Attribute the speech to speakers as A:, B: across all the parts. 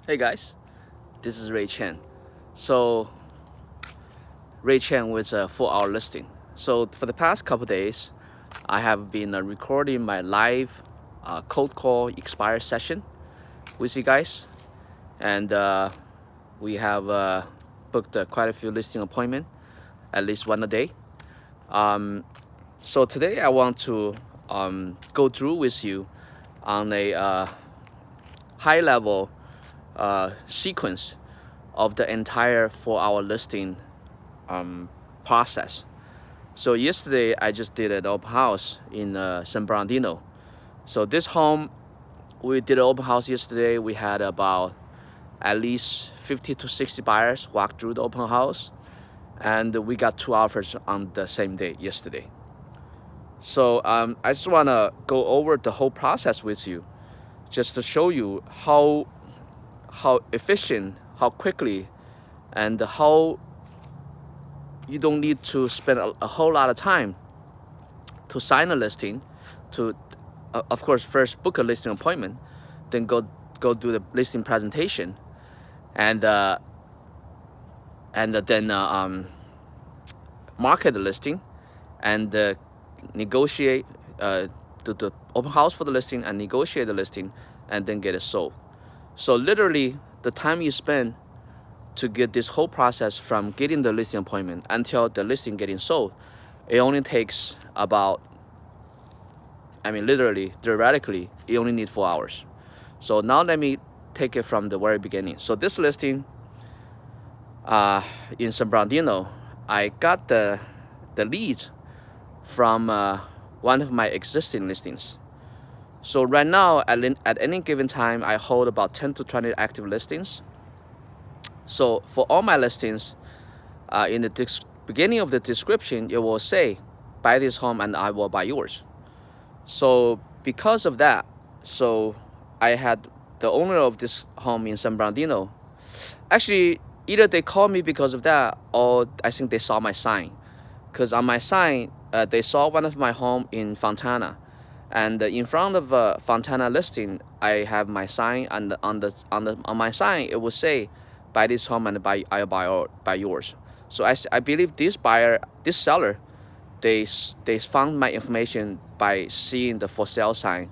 A: Hey guys, this is Ray Chen. So Ray Chen with a 4-hour listing. So for the past couple days, I have been recording my live cold call expire session with you guys, and we have booked quite a few listing appointments, at least one a day. So today I want to go through with you on a high level sequence of the entire 4-hour listing process. So yesterday I just did an open house in San Bernardino. So this home, we did an open house yesterday. We had about at least 50 to 60 buyers walk through the open house, and we got 2 offers on the same day yesterday. So I just want to go over the whole process with you, just to show you how efficient, how quickly, and how you don't need to spend a whole lot of time to sign a listing, to of course first book a listing appointment, then go do the listing presentation, and then market the listing, and negotiate the open house for the listing, and negotiate the listing, and then get it sold. So literally the time you spend to get this whole process from getting the listing appointment until the listing getting sold, it only takes about, literally, theoretically, you only need 4 hours. So now let me take it from the very beginning. So this listing in San Bernardino, I got the leads from one of my existing listings. So right now, at any given time, I hold about 10 to 20 active listings. So for all my listings, in the beginning of the description, it will say, buy this home and I will buy yours. So because of that, so I had the owner of this home in San Bernardino. Actually, either they called me because of that, or I think they saw my sign. Because on my sign, they saw one of my home in Fontana, and in front of Fontana listing, I have my sign, and on my sign it will say, buy this home and I'll buy yours. So I believe this seller, they found my information by seeing the for sale sign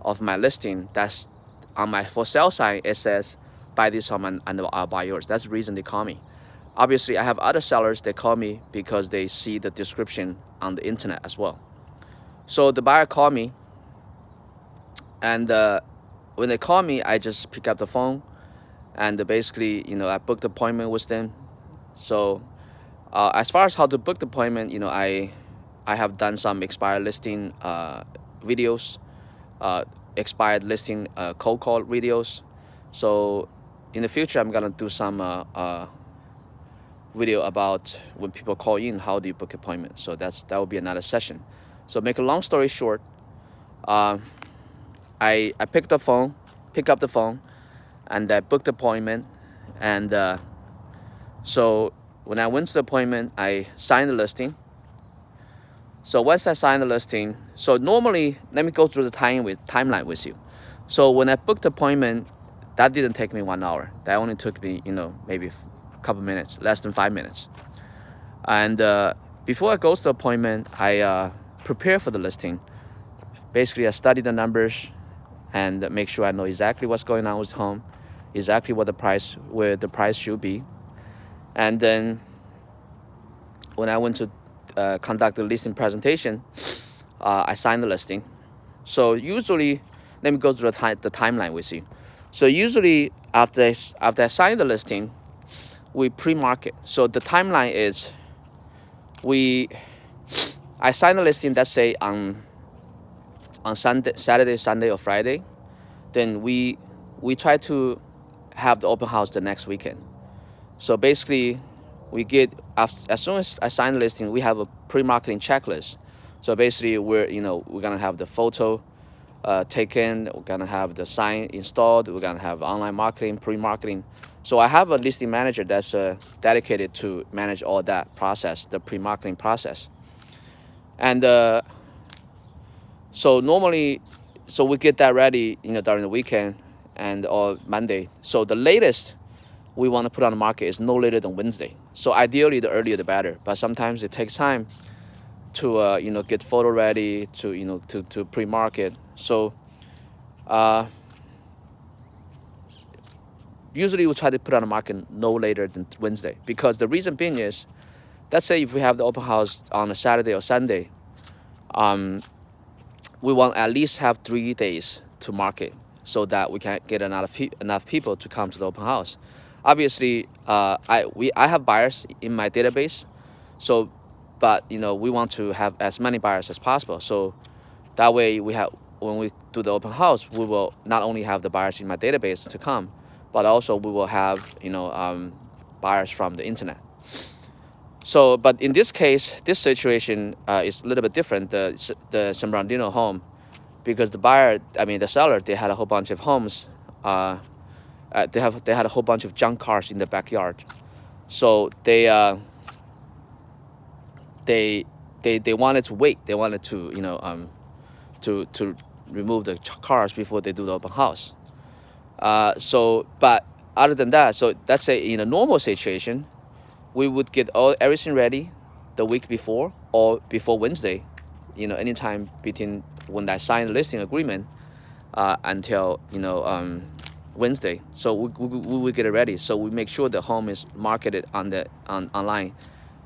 A: of my listing. That's on my for sale sign, it says, buy this home and I'll buy yours. That's the reason they call me. Obviously, I have other sellers, they call me because they see the description on the internet as well. So the buyer called me, and when they call me, I just pick up the phone, and basically, I booked an appointment with them. So as far as how to book the appointment, I have done some expired listing videos, expired listing cold call videos. So in the future, I'm gonna do some video about when people call in, how do you book appointment. So that will be another session. So make a long story short, I picked up the phone, and I booked the appointment, and so when I went to the appointment, I signed the listing. So once I signed the listing, so normally, let me go through the timeline with you. So when I booked the appointment, that didn't take me 1 hour. That only took me, maybe a couple minutes, less than 5 minutes. And before I go to the appointment, I prepare for the listing. Basically, I study the numbers and make sure I know exactly what's going on with the home, exactly where the price should be. And then when I went to conduct the listing presentation, I signed the listing. So usually, let me go through the timeline with you. So usually after I sign the listing, we pre-market. So the timeline is, I sign the listing, let's say on Saturday, Sunday, or Friday. Then we try to have the open house the next weekend. So basically, we get, as soon as I sign the listing, we have a pre-marketing checklist. So basically, we're gonna have the photo taken, we're gonna have the sign installed, we're gonna have online marketing, pre-marketing. So I have a listing manager that's dedicated to manage all that process, the pre-marketing process. And so normally, we get that ready, during the weekend, and or Monday. So the latest we want to put on the market is no later than Wednesday. So ideally, the earlier the better. But sometimes it takes time to get photo ready, to pre-market. So usually we try to put on the market no later than Wednesday, because the reason being is, let's say if we have the open house on a Saturday or Sunday, we want at least have 3 days to market so that we can get enough people to come to the open house. Obviously, I have buyers in my database, so but we want to have as many buyers as possible. So that way when we do the open house, we will not only have the buyers in my database to come, but also we will have buyers from the internet. So, but in this case, this situation is a little bit different. The San Bernardino home, because the seller, they had a whole bunch of homes. They had a whole bunch of junk cars in the backyard. So they wanted to wait. They wanted to to remove the cars before they do the open house. But other than that, so let's say in a normal situation, we would get everything ready the week before or before Wednesday, anytime between when I sign the listing agreement until Wednesday. So we would get it ready. So we make sure the home is marketed online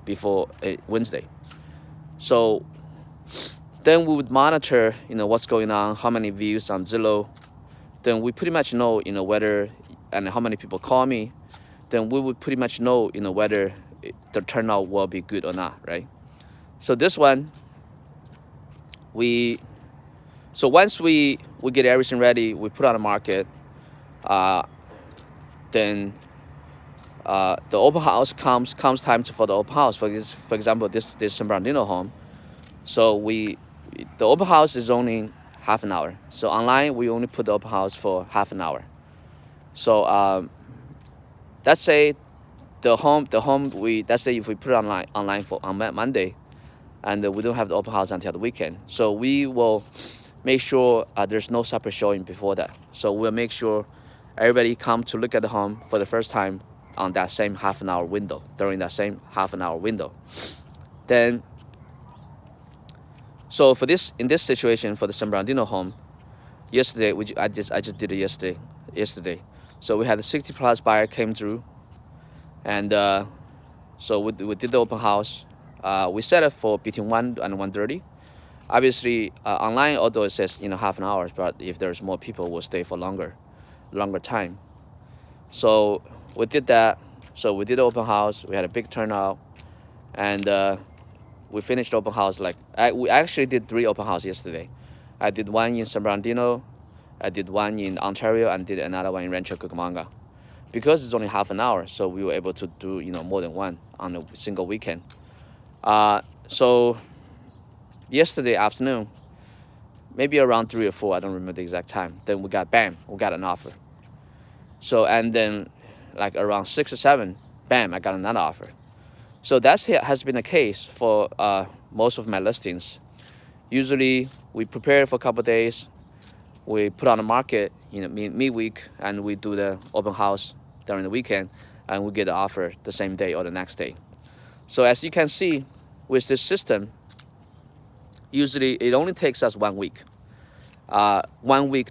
A: before Wednesday. So then we would monitor what's going on, how many views on Zillow. Then we pretty much know whether and how many people call me. Then we would pretty much know whether the turnout will be good or not, right? So this one, so once we get everything ready, we put on the market. Then the open house comes time for the open house. For example, this San Bernardino home. So the open house is only half an hour. So online we only put the open house for half an hour. So let's say let's say if we put it online on Monday, and we don't have the open house until the weekend. So we will make sure there's no separate showing before that. So we'll make sure everybody come to look at the home for the first time on that same half an hour window, during that same half an hour window. Then, so in this situation for the San Bernardino home, yesterday I just did it yesterday. So we had a 60+ buyer came through, and so we did the open house. We set it for between 1 and 1:30. Obviously, online, although it says half an hour, but if there's more people, we'll stay for longer time. So we did that. So we did the open house. We had a big turnout, and we finished the open house. We actually did 3 open houses yesterday. I did one in San Bernardino, I did one in Ontario, and did another one in Rancho Cucamonga. Because it's only half an hour, so we were able to do more than one on a single weekend. So yesterday afternoon, maybe around 3 or 4, I don't remember the exact time, then we got an offer. So, and then like around 6 or 7, bam, I got another offer. So that has been the case for most of my listings. Usually we prepare for a couple of days, we put on the market midweek, and we do the open house during the weekend, and we get the offer the same day or the next day. So as you can see, with this system, usually it only takes us 1 week. 1 week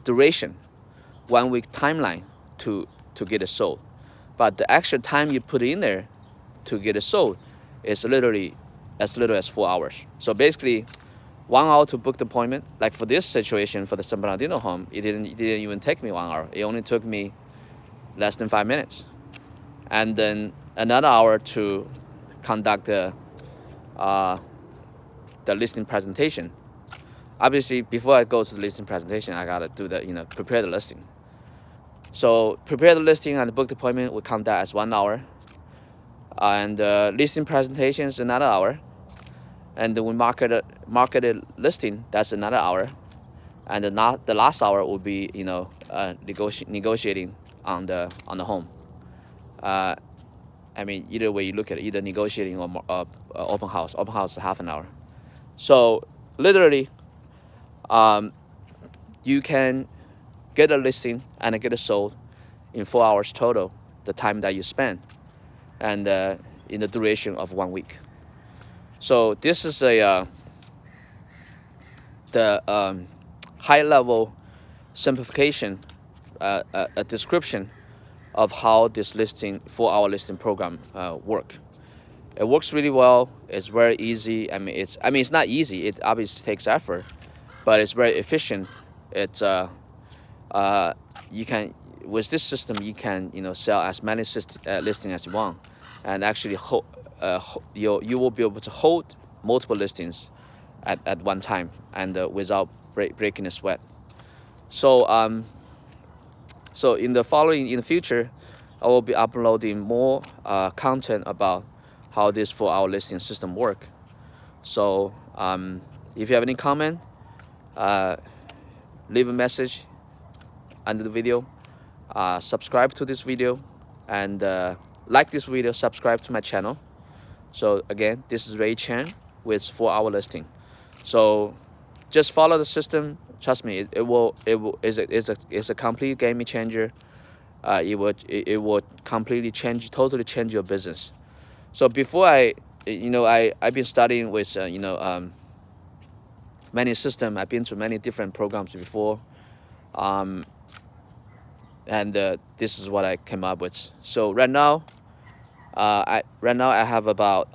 A: duration, 1 week timeline to get it sold. But the actual time you put in there to get it sold is literally as little as 4 hours. So basically, 1 hour to book the appointment. Like for this situation, for the San Bernardino home, it didn't even take me 1 hour. It only took me less than 5 minutes. And then another hour to conduct the listing presentation. Obviously, before I go to the listing presentation, I gotta do prepare the listing. So prepare the listing and book the appointment, we count that as 1 hour. And listing presentation is another hour. And then we marketed listing, that's another hour. And the last hour will be negotiating on the home. Either way you look at it, either negotiating or open house. Open house is half an hour. So literally, you can get a listing and get it sold in 4 hours total, the time that you spend, and in the duration of 1 week. So this is the high level simplification, a description of how this 4-hour listing program work. It works really well. It's very easy. I mean, it's not easy. It obviously takes effort, but it's very efficient. It's you can, with this system, you can sell as many listings as you want, and actually you will be able to hold multiple listings at one time, and without breaking a sweat. So so in the future, I will be uploading more content about how this 4-hour listing system work. So if you have any comment, leave a message under the video, subscribe to this video, and like this video, subscribe to my channel. So again, this is Ray Chen with 4-hour listing. So just follow the system. Trust me, it's a complete game changer. It would completely totally change your business. So before I've been studying with many systems. I've been to many different programs before, and this is what I came up with. So right now, I have about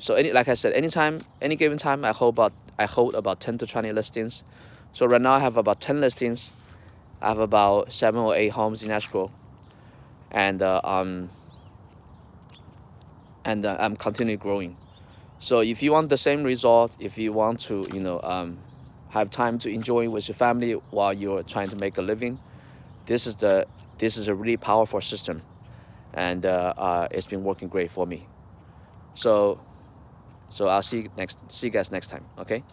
A: so like I said, any given time, I hold about 10 to 20 listings. So right now I have about 10 listings. I have about 7 or 8 homes in escrow, and I'm continuing growing. So if you want the same result, if you want to have time to enjoy with your family while you're trying to make a living, this is a really powerful system, and it's been working great for me. So I'll see you guys next time. Okay.